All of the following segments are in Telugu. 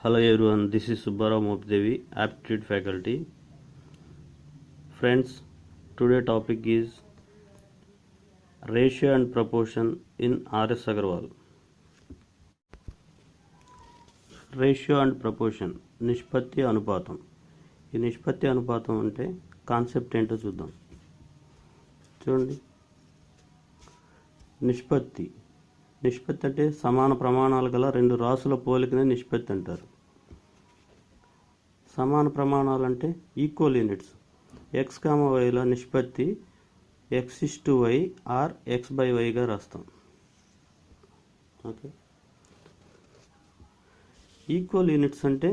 Hello everyone, this is Subbarao Mopdevi, Aptitude faculty. Friends, today topic is ratio and proportion in R.S. Agarwal. Ratio and proportion, నిష్పత్తి అనుపాతం. ఈ నిష్పత్తి అనుపాతం అంటే కాన్సెప్ట్ ఏంటో చూద్దాం. చూడండి, నిష్పత్తి అంటే సమాన ప్రమాణాలు గల రెండు రాసుల పోలికనే నిష్పత్తి అంటారు. సమాన ప్రమాణాలు అంటే ఈక్వల్ యూనిట్స్. ఎక్స్ కామ వైల నిష్పత్తి x:y ఆర్ x/yగా రాస్తాం. ఓకే, ఈక్వల్ యూనిట్స్ అంటే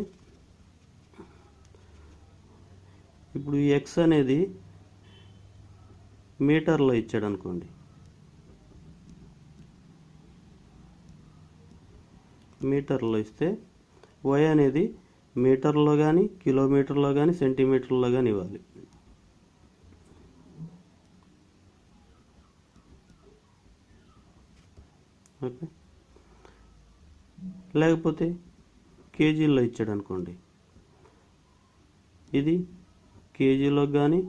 ఇప్పుడు ఈ ఎక్స్ అనేది మీటర్లో ఇచ్చాడు అనుకోండి, మీటర్లో ఇస్తే వై అనేది మీటర్లో కానీ కిలోమీటర్లో కానీ సెంటీమీటర్లో కానీ ఇవ్వాలి. ఓకే, లేకపోతే కేజీల్లో ఇచ్చాడు అనుకోండి, ఇది కేజీలో కానీ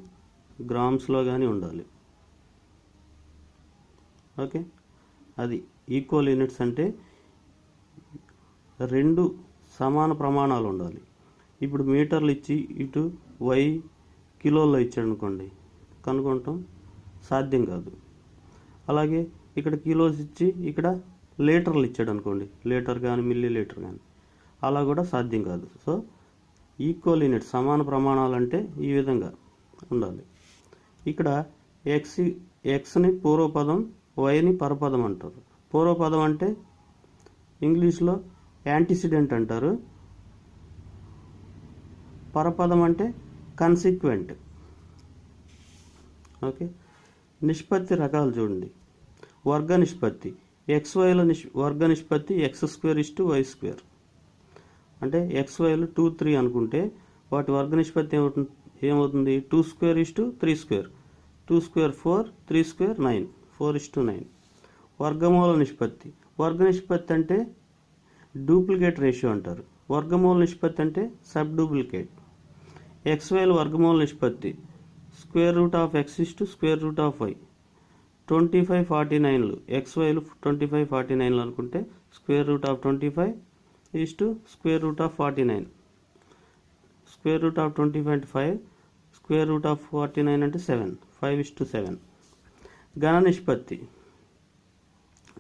గ్రామ్స్లో కానీ ఉండాలి. ఓకే, అది ఈక్వల్ యూనిట్స్ అంటే రెండు సమాన ప్రమాణాలు ఉండాలి. ఇప్పుడు మీటర్లు ఇచ్చి ఇటు వై కిలోల్లో ఇచ్చాడు అనుకోండి, కనుక్కోవటం సాధ్యం కాదు. అలాగే ఇక్కడ కిలోస్ ఇచ్చి ఇక్కడ లీటర్లు ఇచ్చాడు అనుకోండి, లీటర్ కానీ మిల్లీ లీటర్ కానీ, అలా కూడా సాధ్యం కాదు. సో ఈక్వల్ యూనిట్స్ సమాన ప్రమాణాలు అంటే ఈ విధంగా ఉండాలి. ఇక్కడ ఎక్స్ని పూర్వపదం, వైని పరపదం అంటారు. పూర్వపదం అంటే ఇంగ్లీష్లో యాంటిసిడెంట్ అంటారు, పరపదం అంటే కన్సిక్వెంట్. ఓకే, నిష్పత్తి రకాలు చూడండి. వర్గ నిష్పత్తి, XYల వర్గ నిష్పత్తి x²:y². అంటే XYలు 2, 3 అనుకుంటే వాటి వర్గ నిష్పత్తి ఏమవుతుంది? 2²:3². 2² 4, 3² 9, 4:9. వర్గమూల నిష్పత్తి, వర్గ నిష్పత్తి అంటే డూప్లికేట్ రేషియో అంటారు. వర్గమూల నిష్పత్తి అంటే సబ్ డూప్లికేట్. XYల వర్గమూల నిష్పత్తి √(x)/√y. 25, 49లు XYలు 25, 49లు అనుకుంటే √25 √49. √25 అంటే 5, √49 అంటే 7, 5:7. ఘన నిష్పత్తి,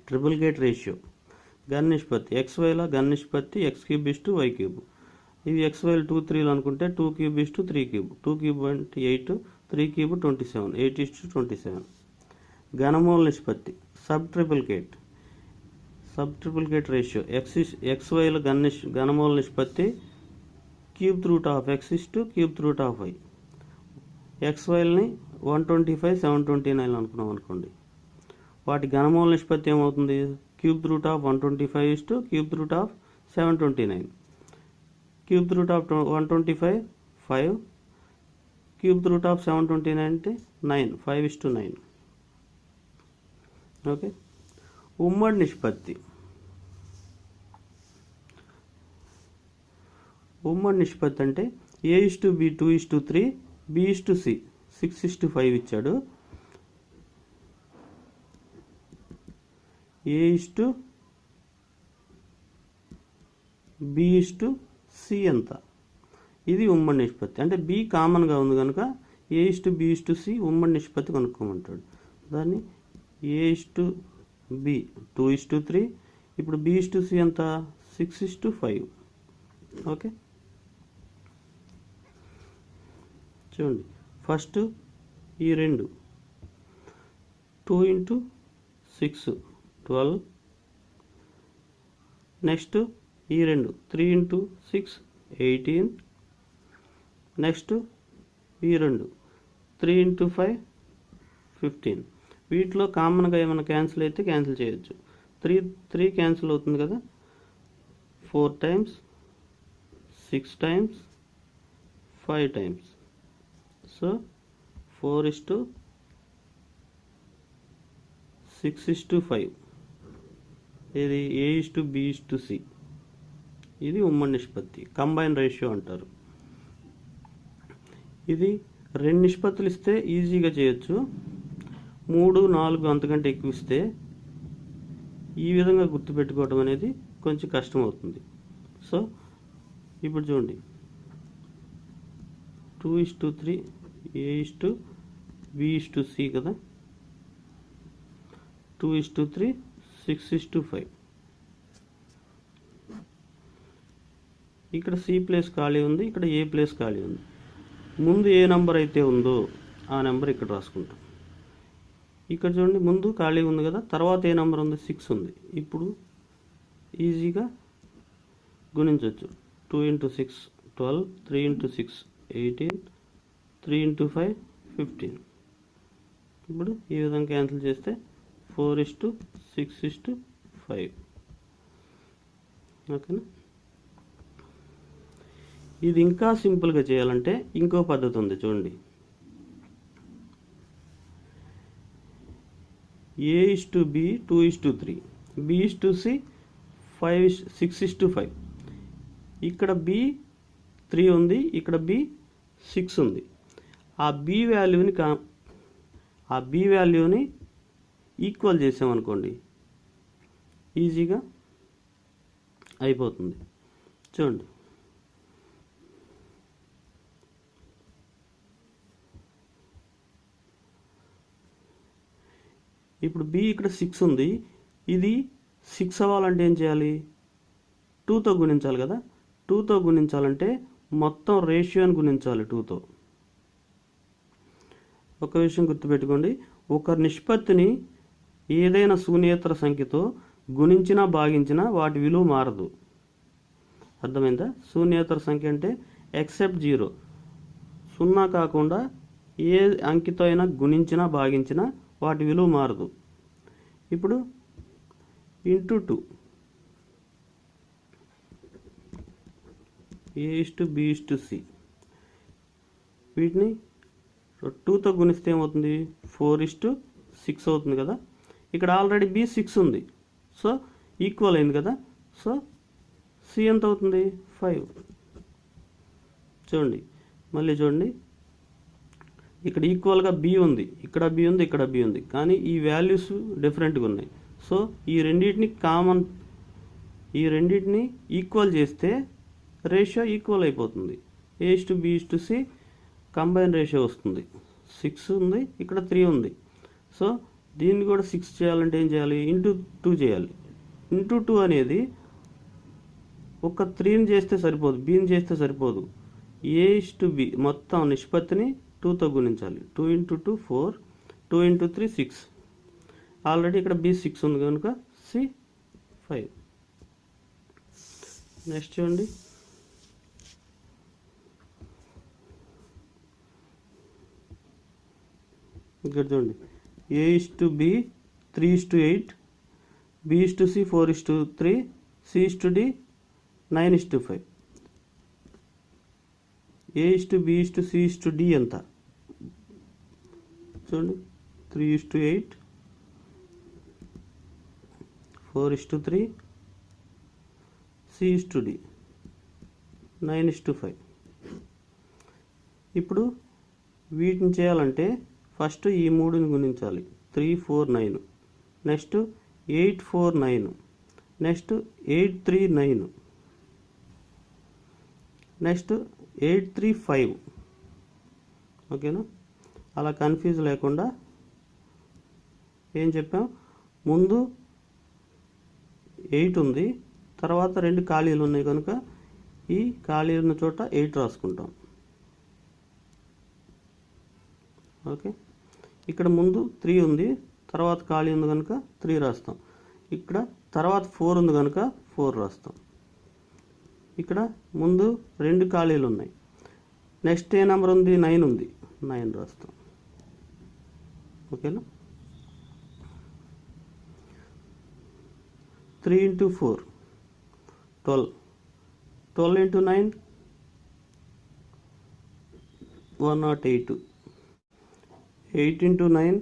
ట్రిపులికేట్ రేషియో. ఘన నిష్పత్తి, XYల ఘన నిష్పత్తి x³ y³. ఇవి XYలు 2, 3లు అనుకుంటే 2³ 3³. 2³ అంటే 8, 3³ 27, 8:27. ఘనమూల నిష్పత్తి, సబ్ ట్రిపులికేట్ రేషియో. XYల ఘనమూల నిష్పత్తి √(x)/3y. XYలని 125, 729 అనుకున్నాం అనుకోండి, వాటి ఘనమూల నిష్పత్తి ఏమవుతుంది? √(125)/729. √125 5, √729 అంటే 9, 5:9. ఓకే, ఉమ్మడి నిష్పత్తి. ఉమ్మడి నిష్పత్తి అంటే A:B 2:3, B:C 6:5 ఇచ్చాడు. A:B:C ఎంత? ఇది ఉమ్మడి నిష్పత్తి. అంటే B కామన్గా ఉంది కనుక A:B:C ఉమ్మడి నిష్పత్తి కనుక్కోమంటాడు. దాన్ని A:B 2:3. ఇప్పుడు B:C ఎంత? 6:5. ఓకే, చూడండి, ఫస్ట్ ఈ రెండు 2 × 6 12. నెక్స్ట్ ఈ రెండు 3 × 6 18. నెక్స్ట్ ఈ రెండు 3 × 5 15. వీటిలో కామన్గా ఏమైనా క్యాన్సిల్ అయితే క్యాన్సిల్ చేయొచ్చు. 3 క్యాన్సిల్ అవుతుంది కదా, 4 times, 6 times, 5 times. సో 4:6:5. ఇది A:B:C. ఇది ఉమ్మడి నిష్పత్తి, కంబైన్ రేషియో అంటారు. ఇది 2 నిష్పత్తులు ఇస్తే ఈజీగా చేయొచ్చు. 3, 4 అంతకంటే ఎక్కువ ఇస్తే ఈ విధంగా గుర్తుపెట్టుకోవడం అనేది కొంచెం కష్టం అవుతుంది. సో ఇప్పుడు చూడండి, 2:3 A:B:C కదా, 2:3 6:5. ఇక్కడ C ప్లేస్ ఖాళీ ఉంది, ఇక్కడ A ప్లేస్ ఖాళీ ఉంది. ముందు ఏ నెంబర్ అయితే ఉందో ఆ నెంబర్ ఇక్కడ రాసుకుంటాం. ఇక్కడ చూడండి, ముందు ఖాళీ ఉంది కదా, తర్వాత ఏ నెంబర్ ఉంది, 6 ఉంది. ఇప్పుడు ఈజీగా గుణించవచ్చు. 2 × 6 12, 3 × 6 18, 3 × 5 15. ఇప్పుడు ఈ విధంగా క్యాన్సిల్ చేస్తే 4:6:5. ఓకేనా. ఇది ఇంకా సింపుల్గా చేయాలంటే ఇంకో పద్ధతి ఉంది చూడండి. A:B 2:3, B:C 6:5. ఇక్కడ B 3 ఉంది, ఇక్కడ B 6 ఉంది. ఆ B వాల్యూని ఈక్వల్ చేసామనుకోండి, ఈజీగా అయిపోతుంది. చూడండి, ఇప్పుడు B ఇక్కడ 6 ఉంది. ఇది 6 అవ్వాలంటే ఏం చేయాలి, 2తో గుణించాలి కదా. 2తో గుణించాలంటే మొత్తం రేషియోని గుణించాలి 2తో. ఒక విషయం గుర్తుపెట్టుకోండి, ఒక నిష్పత్తిని ఏదైనా శూన్యేతర సంఖ్యతో గుణించినా భాగించినా వాటి విలువ మారదు. అర్థమైందా? శూన్యేతర సంఖ్య అంటే ఎక్సెప్ట్ 0, 0 కాకుండా ఏ అంకెతో అయినా గుణించినా భాగించినా వాటి విలువ మారదు. ఇప్పుడు × 2 A:B:C, వీటిని 2తో గుణిస్తే ఏమవుతుంది, 4:6 అవుతుంది కదా. ఇక్కడ ఆల్రెడీ B 6 ఉంది, సో ఈక్వల్ అయింది కదా. సో C ఎంత అవుతుంది, 5. చూడండి, మళ్ళీ చూడండి, ఇక్కడ ఈక్వల్గా B ఉంది, ఇక్కడ B ఉంది, ఇక్కడ B ఉంది, కానీ ఈ వాల్యూస్ డిఫరెంట్గా ఉన్నాయి. సో ఈ రెండింటిని ఈక్వల్ చేస్తే రేషియో ఈక్వల్ అయిపోతుంది. A:B:C కంబైన్ రేషియో వస్తుంది. 6 ఉంది, ఇక్కడ 3 ఉంది. సో దీన్ని కూడా 6 చేయాలంటే ఏం చేయాలి, × 2 చేయాలి. × 2 అనేది ఒక 3ని చేస్తే సరిపోదు, Bని చేస్తే సరిపోదు. A:B మొత్తం నిష్పత్తిని 2తో గుణించాలి. 2 × 2 4, 2 × 3 6. ఆల్రెడీ ఇక్కడ B 6 ఉంది కనుక C 5. నెక్స్ట్ చూడండి, ఇక్కడ చూడండి, A:B 3:8, B:C 4:3, C:D 9:5. A:B:C:D ఎంత చూడండి, 3:8, 4:3, C:D 9:5. ఇప్పుడు వీటిని చేయాలంటే ఫస్ట్ ఈ 3ని గుణించాలి. 3 4 9, నెక్స్ట్ 8 4 9, నెక్స్ట్ 8 3 9, నెక్స్ట్ 8 3 5. ఓకేనా. అలా కన్ఫ్యూజ్ లేకుండా ఏం చెప్పాం, ముందు 8 ఉంది, తర్వాత 2 ఖాళీలు ఉన్నాయి కనుక ఈ ఖాళీ ఉన్న చోట 8 రాసుకుంటాం. ఓకే. ఇక్కడ ముందు 3 ఉంది, తర్వాత ఖాళీ ఉంది కనుక 3 రాస్తాం. ఇక్కడ తర్వాత 4 ఉంది కనుక 4 రాస్తాం. ఇక్కడ ముందు 2 ఖాళీలు ఉన్నాయి, నెక్స్ట్ ఏ నెంబర్ ఉంది, 9 ఉంది, 9 రాస్తాం. ఓకేనా. 3 × 4 12, 12 × 9 108, 8 × 9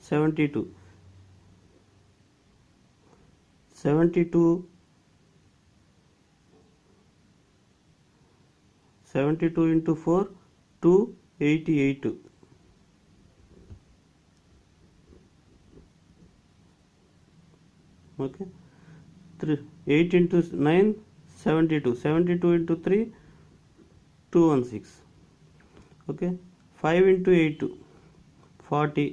72, 72 72 into 4 288. Okay, 8 into 9 72. 72 into 3 216. Okay, 5 into 8 40.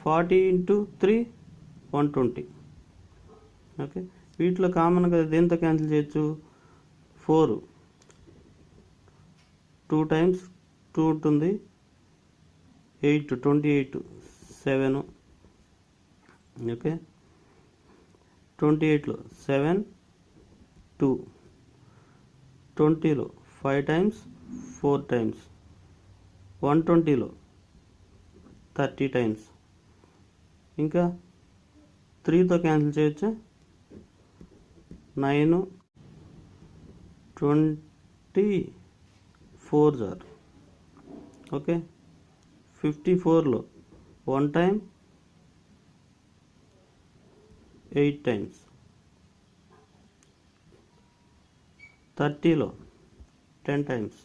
40 into 3 120. Okay, వీటిలో కామన్గా దేంతో క్యాన్సిల్ చేయొచ్చు? 4 2 times 2 ఉంటుంది, 8 28 7. ఓకే, 28లో 7 2, 20లో 5 times 4 times, 120లో 30 times. ఇంకా 3తో క్యాన్సిల్ చేయొచ్చా? 9 24 జార్. ఓకే, 54లో 1 time 8 times, 30లో 10 times,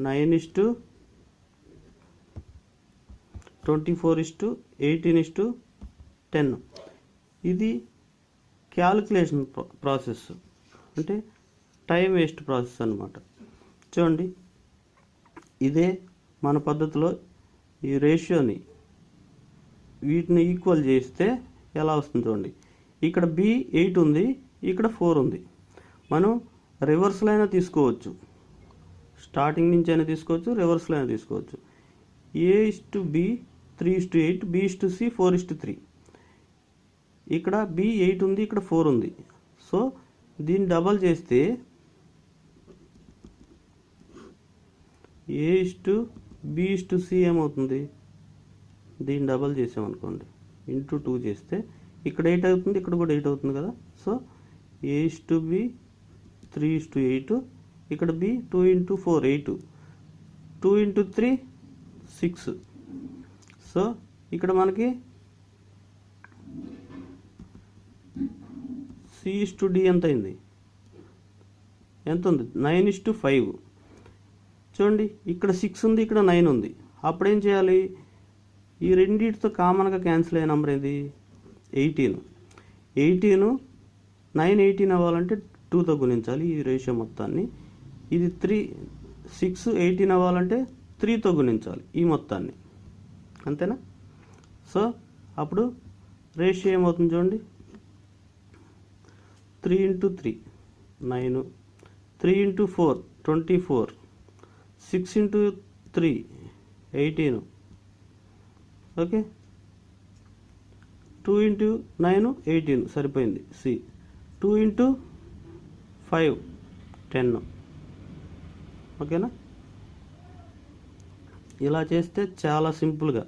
9:24:18:10. ఇది క్యాలిక్యులేషన్ ప్రాసెస్, అంటే టైం వేస్ట్ ప్రాసెస్ అన్నమాట. చూడండి, ఇదే మన పద్ధతిలో ఈ రేషియోని వీటిని ఈక్వల్ చేస్తే ఎలా వస్తుంది చూడండి. ఇక్కడ B8 ఉంది, ఇక్కడ 4 ఉంది. మనం రివర్స్లో అయినా తీసుకోవచ్చు, స్టార్టింగ్ నుంచి అయినా తీసుకోవచ్చు, రివర్స్లో అయినా తీసుకోవచ్చు. A:B 3:8, B:C 4:3. ఇక్కడ B8 ఉంది, ఇక్కడ 4 ఉంది. సో దీన్ని డబల్ చేస్తే A:B:C ఏమవుతుంది? దీన్ని డబల్ చేసామనుకోండి, ఇంటూ 2 చేస్తే ఇక్కడ 8 అవుతుంది, ఇక్కడ కూడా 8 అవుతుంది కదా. సో A:B 3:8, ఇక్కడ B 2 into 4 8, 2 into 3 6. సో ఇక్కడ మనకి C:D ఎంత అయింది? ఎంత ఉంది? 9:5. చూడండి, ఇక్కడ 6 ఉంది, ఇక్కడ 9 ఉంది. అప్పుడు ఏం చేయాలి? ఈ రెండింటితో కామన్గా క్యాన్సిల్ అయ్యే నెంబర్ ఏది? 18. 9 18 అవ్వాలంటే 2తో గుణించాలి ఈ రేషియో మొత్తాన్ని. ఇది 6 18 అవ్వాలంటే 3తో గుణించాలి ఈ మొత్తాన్ని, అంతేనా? సో అప్పుడు రేషియో ఏమవుతుంది చూడండి. 3 into 3 9, 3 into 4 24, 6 into 3 18. Okay, 2 into 9 18 సరిపోయింది C. 2 into 5 10. ఓకేనా? ఇలా చేస్తే చాలా సింపుల్గా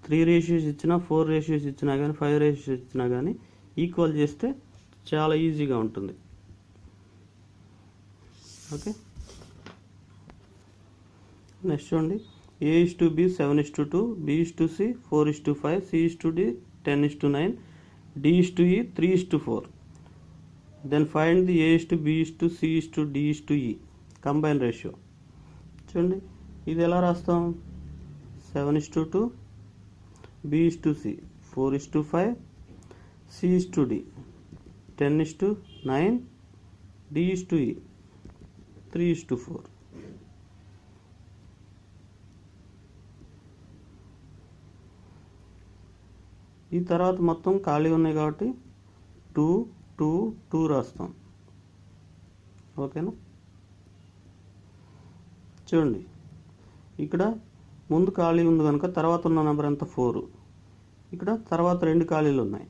3 రేషియోస్ ఇచ్చినా, 4 రేషియోస్ ఇచ్చినా కానీ, 5 రేషియోస్ ఇచ్చినా కానీ ఈక్వల్ చేస్తే చాలా ఈజీగా ఉంటుంది. ఓకే, నెక్స్ట్ చూడండి. A:B 7:2, B:C 4:5, C:D 10:9, D:E 3:4. Then find the A:B, C:D, E combined ratio. చూడండి, ఇది ఎలా రాస్తాం? 7:2, B:C 4:5, C:D 10:9, D:E 3:4. ఈ తర్వాత మొత్తం ఖాళీ ఉన్నాయి కాబట్టి 2 2 2 రాస్తాం. ఓకేనా? చూడండి, ఇక్కడ ముందు ఖాళీ ఉంది కనుక తర్వాత ఉన్న నెంబర్ ఎంత? 4. ఇక్కడ తర్వాత 2 ఖాళీలు ఉన్నాయి,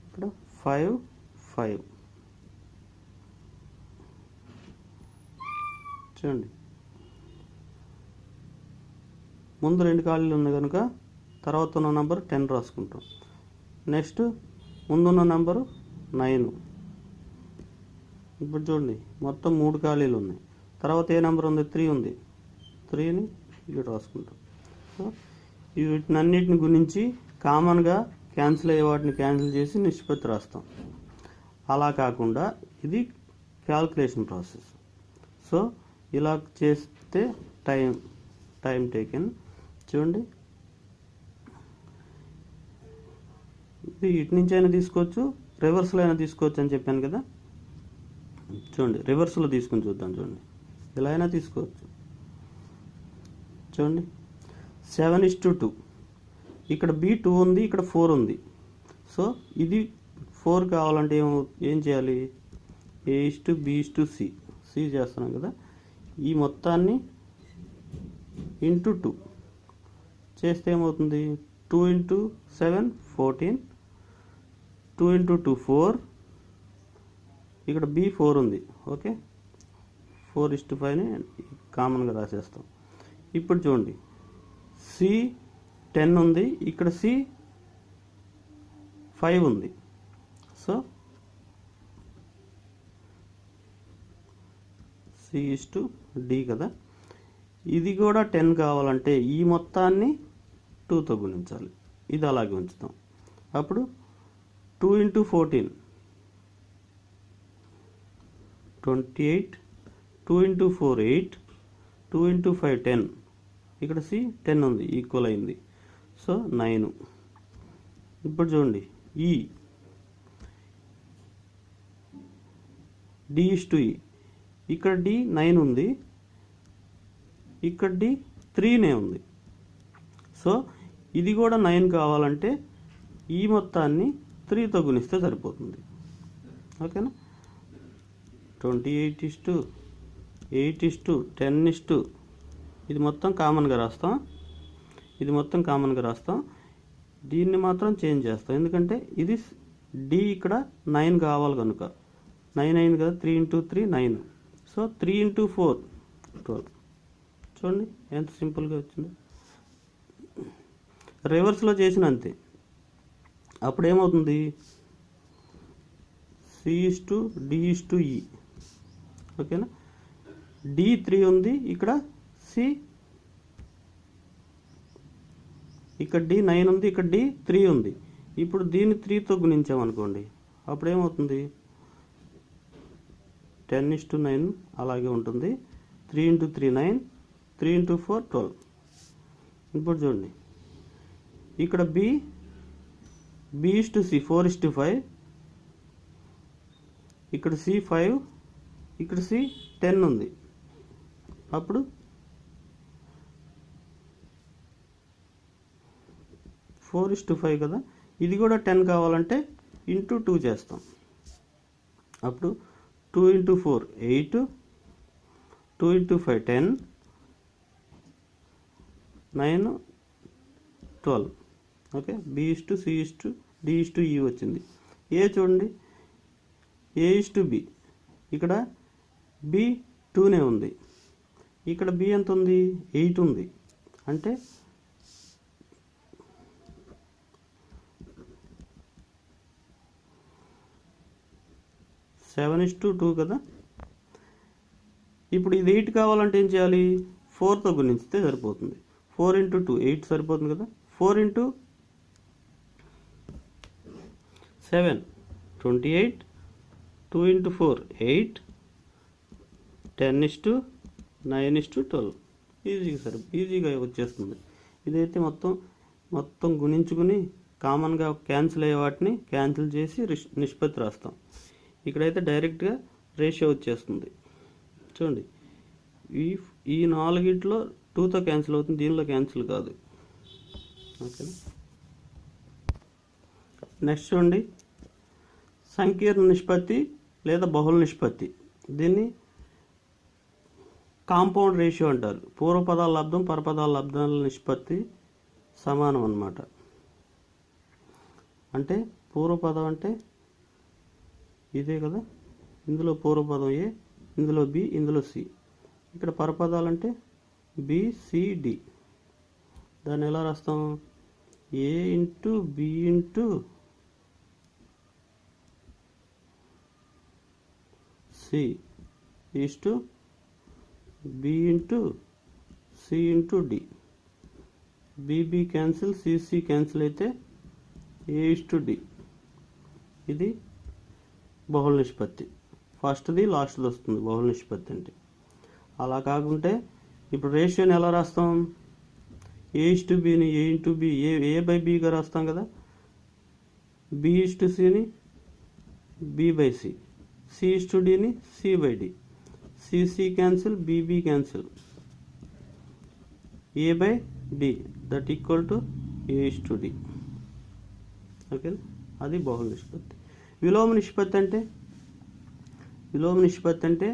ఇక్కడ 5 5. చూడండి, ముందు 2 ఖాళీలు ఉన్నాయి కనుక తర్వాత ఉన్న నెంబర్ 10 రాసుకుంటాం. నెక్స్ట్ ముందున్న నెంబరు 9. ఇప్పుడు చూడండి, మొత్తం 3 ఖాళీలు ఉన్నాయి. తర్వాత ఏ నెంబర్ ఉంది? 3 ఉంది, 3ని ఇక్కడ రాసుకుంటాం. సో వీటినన్నిటిని గురించి కామన్గా క్యాన్సిల్ అయ్యే వాటిని క్యాన్సిల్ చేసి నిష్పత్తి రాస్తాం. అలా కాకుండా ఇది క్యాల్కులేషన్ ప్రాసెస్. సో ఇలా చేస్తే టైం టేకెన్. చూడండి, ఇది ఇటు నుంచి అయినా తీసుకోవచ్చు, రివర్స్లో అయినా తీసుకోవచ్చు అని చెప్పాను కదా. చూడండి, రివర్స్లో తీసుకుని చూద్దాం. చూడండి, ఇలా అయినా తీసుకోవచ్చు. చూడండి, 7:2. ఇక్కడ B2 ఉంది, ఇక్కడ 4 ఉంది. సో ఇది 4 కావాలంటే ఏం చేయాలి? A:B:C. C చేస్తున్నాం కదా, ఈ మొత్తాన్ని ఇంటూ 2 చేస్తే ఏమవుతుంది? 2 × 7 14, 2 × 2 4. ఇక్కడ B4 ఉంది. ఓకే, 4:5ని కామన్గా రాసేస్తాం. ఇప్పుడు చూడండి, C10 ఉంది, ఇక్కడ C5 ఉంది. సో C:D కదా. ఇది కూడా 10 కావాలంటే ఈ మొత్తాన్ని 2తో గుణించాలి. ఇది అలాగే ఉంచుతాం. అప్పుడు 2 × 14 28, 2 × 4 8, 2 × 5 10. ఇక్కడ C10 ఉంది, ఈక్వల్ అయింది. సో 9. ఇప్పుడు చూడండి, D:E. ఇక్కడ D 9 ఉంది, ఇక్కడ D 3 ఉంది. సో ఇది కూడా 9 కావాలంటే ఈ మొత్తాన్ని 3తో గుణిస్తే సరిపోతుంది. ఓకేనా? 28:8:10:, ఇది మొత్తం కామన్గా రాస్తాం. దీన్ని మాత్రం చేంజ్ చేస్తాం, ఎందుకంటే ఇది D ఇక్కడ 9 కావాలి కనుక. 9 అయింది కదా, 3 × 3 9. సో 3 × 4 12. చూడండి ఎంత సింపుల్గా వచ్చింది. రివర్స్లో అంతే. అప్పుడు ఏమవుతుంది? C:D:E. ఓకేనా? D3 ఉంది, ఇక్కడ ఇక్కడ D9 ఉంది, ఇక్కడ D3 ఉంది. ఇప్పుడు దీన్ని 3తో గుణించామనుకోండి, అప్పుడు ఏమవుతుంది? 10:9 అలాగే ఉంటుంది. 3 × 3 9, 3 × 4 12. ఇప్పుడు చూడండి, ఇక్కడ B:C 4:5, ఇక్కడ C5, ఇక్కడ C10 ఉంది. అప్పుడు 4:5 కదా, ఇది కూడా 10 కావాలంటే ఇంటూ 2 చేస్తాం. అప్పుడు 2 × 4 8, 2 × 5 10, 9 12. ఓకే, B:C:D:E వచ్చింది. చూడండి, A:B. ఇక్కడ B2 ఉంది, ఇక్కడ B ఎంత ఉంది? 8 ఉంది. అంటే 7:2 కదా. ఇప్పుడు ఇది 8 కావాలంటే ఏం చేయాలి? 4తో గుణించితే సరిపోతుంది. 4 × 2 8 సరిపోతుంది కదా. 4 × 7 28, 2 × 4 8, 10:9:12. ఈజీగా వచ్చేస్తుంది. ఇదైతే మొత్తం గుణించుకుని కామన్గా క్యాన్సిల్ అయ్యే వాటిని క్యాన్సిల్ చేసి నిష్పత్తి రాస్తాం. ఇక్కడైతే డైరెక్ట్గా రేషియో వచ్చేస్తుంది. చూడండి, ఈ 4 2తో క్యాన్సిల్ అవుతుంది, దీనిలో క్యాన్సిల్ కాదు. ఓకేనా? నెక్స్ట్ చూడండి, సంకీర్ణ నిష్పత్తి లేదా బహుళ నిష్పత్తి. దీన్ని కాంపౌండ్ రేషియో అంటారు. పూర్వపదాల లబ్ధం పరపదాల లబ్ధాల నిష్పత్తి సమానం అన్నమాట. అంటే పూర్వపదం అంటే ఇదే కదా, ఇందులో పూర్వపదం A, ఇందులో B, ఇందులో C. ఇక్కడ పరపదాలంటే BCD. దాన్ని ఎలా రాస్తాం? A × B × C = B × C × D. BB cancel, CC cancel అయితే A:D. ఇది బహుళ నిష్పత్తి. ఫస్ట్ది లాస్ట్ది వస్తుంది బహుళ నిష్పత్తి అంటే. అలా కాకుంటే ఇప్పుడు రేషియోని ఎలా రాస్తాం? A/Bని A/B A/Bగా రాస్తాం కదా, B/Cని B/C, C/Dని C/D, C cancel, B cancel, A/D that equal to A/D. Okay, అది బహుళ నిష్పత్తి. విలోమ నిష్పత్తి అంటే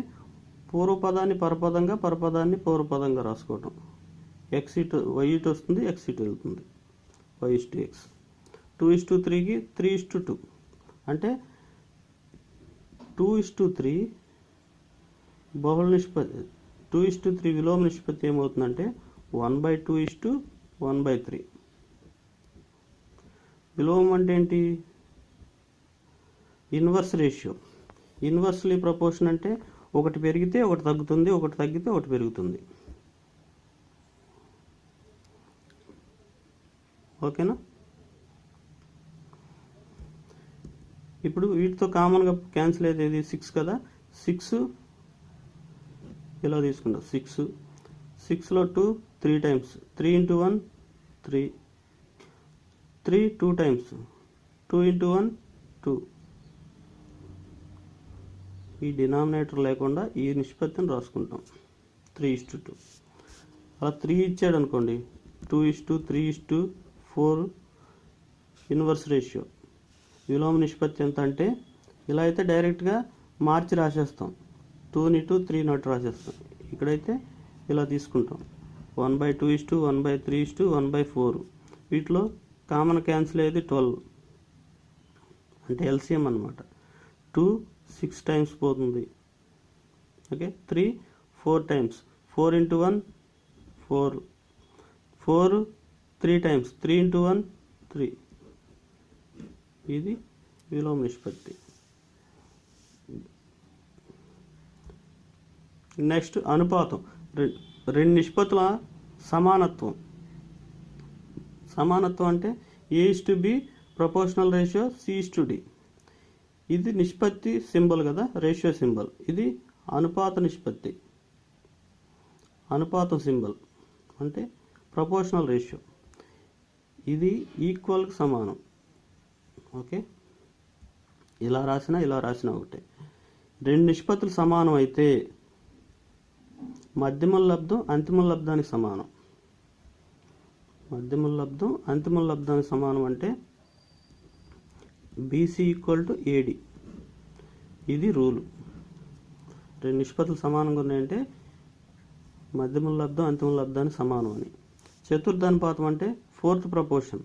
పూర్వపదాన్ని పరపదంగా, పరపదాన్ని పూర్వపదంగా రాసుకోవటం. y ఇటు వస్తుంది, x ఇటు వెళ్తుంది, y/x. 2:3కి 3:2 అంటే 2:3 బహుళ నిష్పత్తి. 2:3 విలోమ నిష్పత్తి ఏమవుతుందంటే 1/2:1/3. విలోమం అంటే ఏంటి? Inverse ratio. ఇన్వర్స్లీ ప్రపోర్షన్ అంటే ఒకటి పెరిగితే ఒకటి తగ్గుతుంది, ఒకటి తగ్గితే ఒకటి పెరుగుతుంది. ఓకేనా? ఇప్పుడు వీటితో కామన్గా క్యాన్సిల్ అయ్యేది 6 కదా, 6 ఇలా తీసుకుంటాం. 6లో 2 3 టైమ్స్, 3 × 1 3, 3 2 టైమ్స్, 2 × 1 2. ఈ డినామినేటర్ లేకుండా ఈ నిష్పత్తిని రాసుకుంటాం 3:2. అలా 3 ఇచ్చాడు అనుకోండి, 2:3:4 ఇన్వర్స్ రేషియో. విలోమ నిష్పత్తి ఎంత అంటే ఇలా అయితే డైరెక్ట్గా మార్చి రాసేస్తాం, 2ని 2 3ని 1 రాసేస్తాం. ఇక్కడైతే ఇలా తీసుకుంటాం 1/2:1, 1/3:1, 1/4. వీటిలో కామన్ క్యాన్సిల్ అయ్యేది 12 అంటే ఎల్సిఎం అన్నమాట. 2 6 టైమ్స్ పోతుంది. Okay, 3 4 times, 4 × 1 4, 4 3 times, 3 × 1 3. ఇది విలోమ నిష్పత్తి. నెక్స్ట్ అనుపాతం. రెండు నిష్పత్తుల సమానత్వం. సమానత్వం అంటే A/B ప్రపోర్షనల్ రేషియో C/D. ఇది నిష్పత్తి సింబల్ కదా, రేషియో సింబల్. ఇది అనుపాత నిష్పత్తి, అనుపాతం సింబల్ అంటే ప్రపోర్షనల్ రేషియో. ఇది ఈక్వల్కి సమానం. ఓకే, ఇలా రాసినా ఒకటే. రెండు నిష్పత్తులు సమానం అయితే మధ్యమ లబ్ధం అంతిమ లబ్ధానికి సమానం. మధ్యమ లబ్ధం అంతిమ లబ్ధానికి సమానం అంటే BC = AD. ఇది రూలు. రెండు నిష్పత్తులు సమానంగా ఉన్నాయంటే మధ్యమ లబ్ధం అంతిమ లబ్ధానికి సమానం అని. చతుర్థానుపాతం అంటే ఫోర్త్ ప్రపోర్షన్.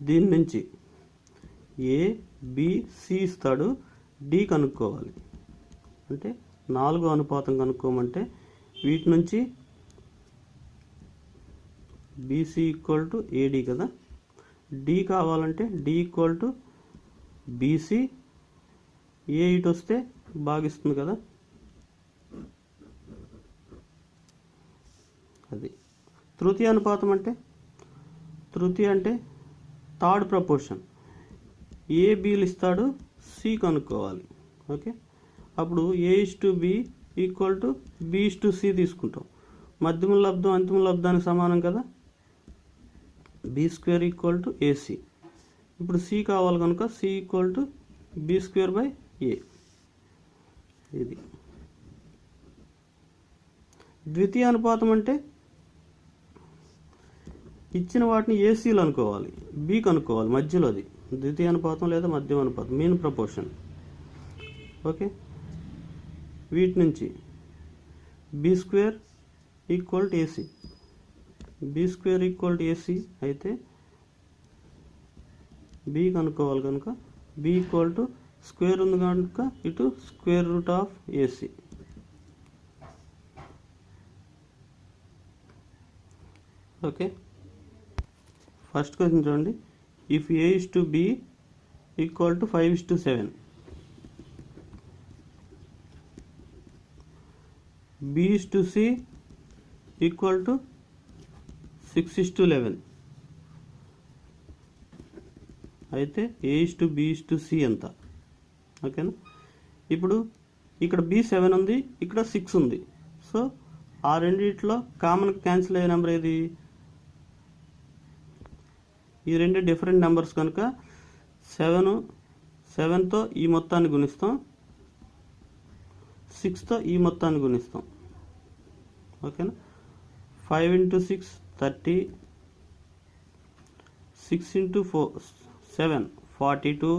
దీని నుంచి A B C ఇస్తాడు, D కనుక్కోవాలి. అంటే 4వ అనుపాతం కనుక్కోమంటే వీటి నుంచి BC = AD కదా, D కావాలంటే D = BC, A ఇటు వస్తే భాగిస్తుంది కదా. అది తృతీయ అనుపాతం అంటే థర్డ్ ప్రపోర్షన్. A Bలు ఇస్తాడు, C కనుక్కోవాలి. ఓకే, అప్పుడు A/B = B/C తీసుకుంటాం. మధ్యమ లబ్ధం అంతిమ లబ్ధానికి సమానం కదా, B² = AC. ఇప్పుడు C కావాలి కనుక C = B²/A. ఇది ద్వితీయ అనుపాతం అంటే ఇచ్చిన వాటిని ACలు అనుకోవాలి, B కనుక్కోవాలి మధ్యలోది. ద్వితీయ అనుపాతం లేదా మధ్యమ అనుపాతం, మీన్ ప్రపోర్షన్. ఓకే, వీటి నుంచి B² = AC. B² = AC అయితే B కనుక్కోవాలి కనుక B = స్క్వేర్ ఉంది కనుక ఇటు √AC. ఓకే, ఫస్ట్ క్వశ్చన్ చూడండి. ఇఫ్ A/B = 5:7, B/C = 6:11 అయితే A/B/C ఎంత? ఓకేనా? ఇప్పుడు ఇక్కడ B7 ఉంది, ఇక్కడ 6 ఉంది. సో ఆ రెండిట్లో కామన్ క్యాన్సిల్ అయ్యే నెంబర్ ఏది? ఈ రెండు డిఫరెంట్ నెంబర్స్ కనుక 7తో ఈ మొత్తాన్ని గుణిస్తాం, 6తో ఈ మొత్తాన్ని గుణిస్తాం. ఓకేనా? 5 × 6 30, 6 × 7 42,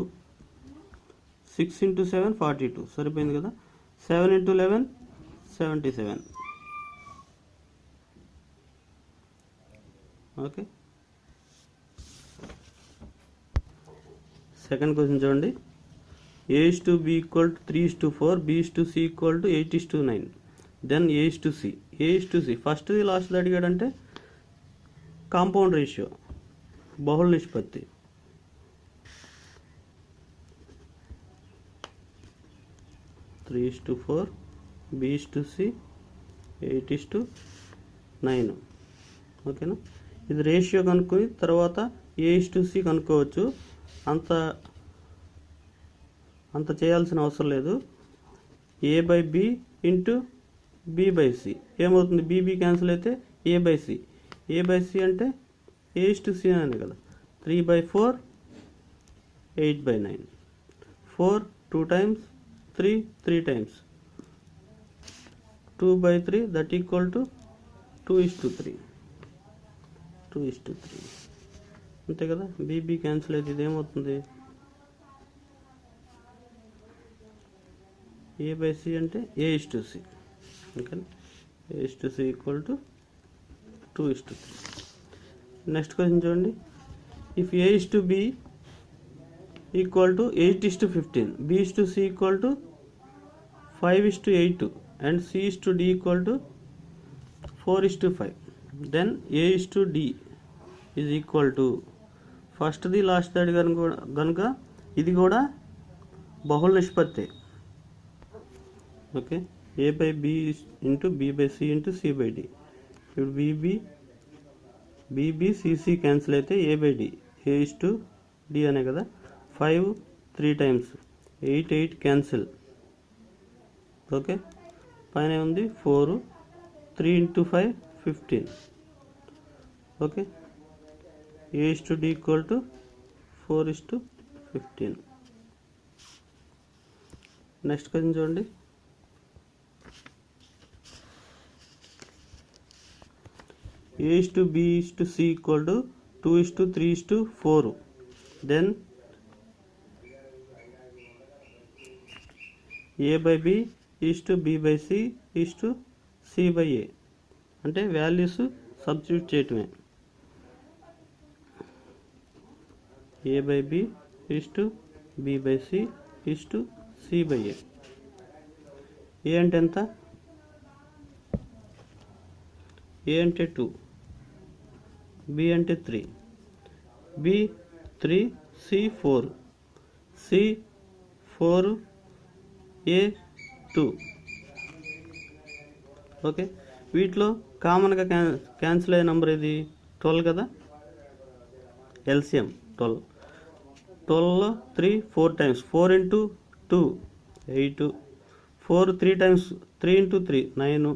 6 × 7 42. సరిపోయింది కదా? 7 × 11 77. ఓకే. సెకండ్ క్వశ్చన్ చూడండి. A/B = 3:4, B/C = 8:9. Then A/C. ఫస్ట్ది లాస్ట్ది అడిగాడంటే కాంపౌండ్ రేషియో, బహుళ నిష్పత్తి. (3:4), B/C 8:9. ఓకేనా? ఇది రేషియో కనుక్కొని తర్వాత A/C కనుక్కోవచ్చు. అంత చేయాల్సిన అవసరం లేదు. A/B × B/C ఏమవుతుంది? BB క్యాన్సిల్ అయితే A/C అంటే A/C అని కదా. 3/4 8/9. 4 2 times, 3 3 times, 2/3 that equal to 2:3. అంతే కదా. BB క్యాన్సిల్ అయితే ఇది ఏమవుతుంది? A/C అంటే A/C. Okay. A/C = 2:3. Next question చూడండి. ఇఫ్ A/B = 8:15, B/C = 5:8 and C/D = 4:5, then A/D is equal to ఫస్ట్ది లాస్ట్ అడిగారు కనుక ఇది కూడా బహుళ నిష్పత్తి. ఓకే. A/B × B/C × C/D. ఇప్పుడు BB CC క్యాన్సిల్ అయితే A/D A/D అనే కదా. 5 3 times, 8 క్యాన్సిల్. ఓకే. పైన ఉంది 4, 3 × 5 15. ఓకే. A/D = 4:15. నెక్స్ట్ క్వశ్చన్ చూడండి. A/B C = 2:3:4. Then A/B B/C C/A. అంటే వాల్యూస్ సబ్స్టిట్యూట్ చేయటమే. A/B B/C C/A. A అంటే ఎంత? A అంటే 2, B అంటే 3, B 3, C 4, C 4, A 2. Okay. వీటిలో కామన్గా క్యాన్సిల్ అయ్యే నెంబర్ ఇది 12 కదా. ఎల్సిఎం 12. 12లో 3 4 times, 4 × 2 8, 4 3 times, 3 × 3 9,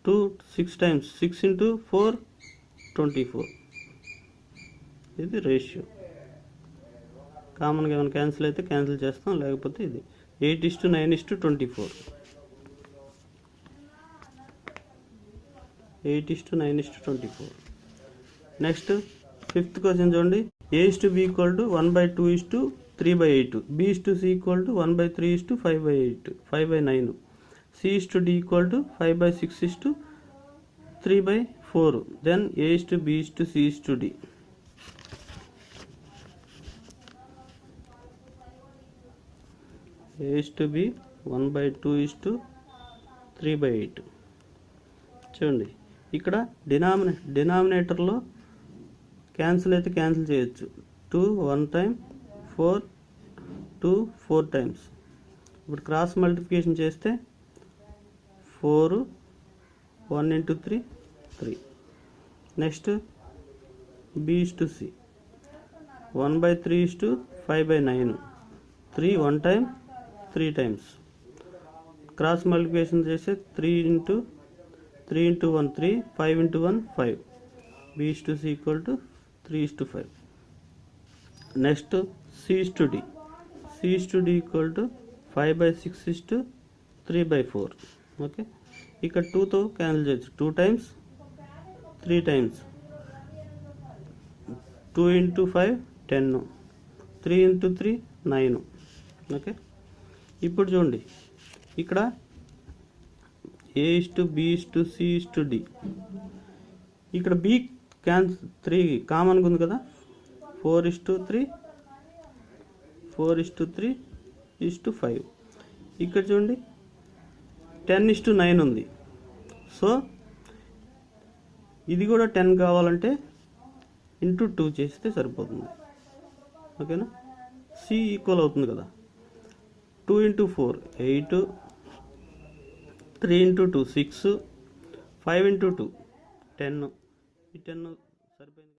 2 6 times, 6 × 4 24. ఇది రేషియో. కామన్గా ఏమైనా క్యాన్సిల్ అయితే క్యాన్సిల్ చేస్తాం, లేకపోతే ఇది 8:9:24. 8:9:24. నెక్స్ట్ ఫిఫ్త్ క్వశ్చన్ చూడండి. A/B = 1/2:3/8, B/C = 1/3:5/8 5/9, C/D = 5/6:3/4. Then A/B C/D. A/B 1/2:3/8. చూడండి, ఇక్కడ డినామినేటర్లో క్యాన్సిల్ అయితే క్యాన్సిల్ చేయొచ్చు. 2 1 time, 4 2 4 times. ఇప్పుడు క్రాస్ మల్టిప్లికేషన్ చేస్తే 4 1 × 3 3. Next B/C 1/3:5/9, 3 1 time, 3 times. Cross multiplication చేస్తే 3 into 1 3, 5 into 1 5. B/C equal to 3:5. Next C/D. C/D equal to 5/6:3/4. Okay, ఇక్కడ 2తో క్యాన్సిల్ చేయొచ్చు. 2 times 3 times 2 into 5 10, 3 into 3 9. Okay, ఇప్పుడు చూడండి ఇక్కడ A/B/C/D. ఇక్కడ B క్యాన్సిల్ 3 కామన్గా ఉంది కదా, 4:3:5. ఇక్కడ చూడండి 10:9 ఉంది. సో ఇది కూడా 10 కావాలంటే ఇంటూ 2 చేస్తే సరిపోతుంది. ఓకేనా, C ఈక్వల్ అవుతుంది కదా, 2 into 4 8, 3 into 2 6, 5 into 2 10. ఈ 10 సరిపోయింది.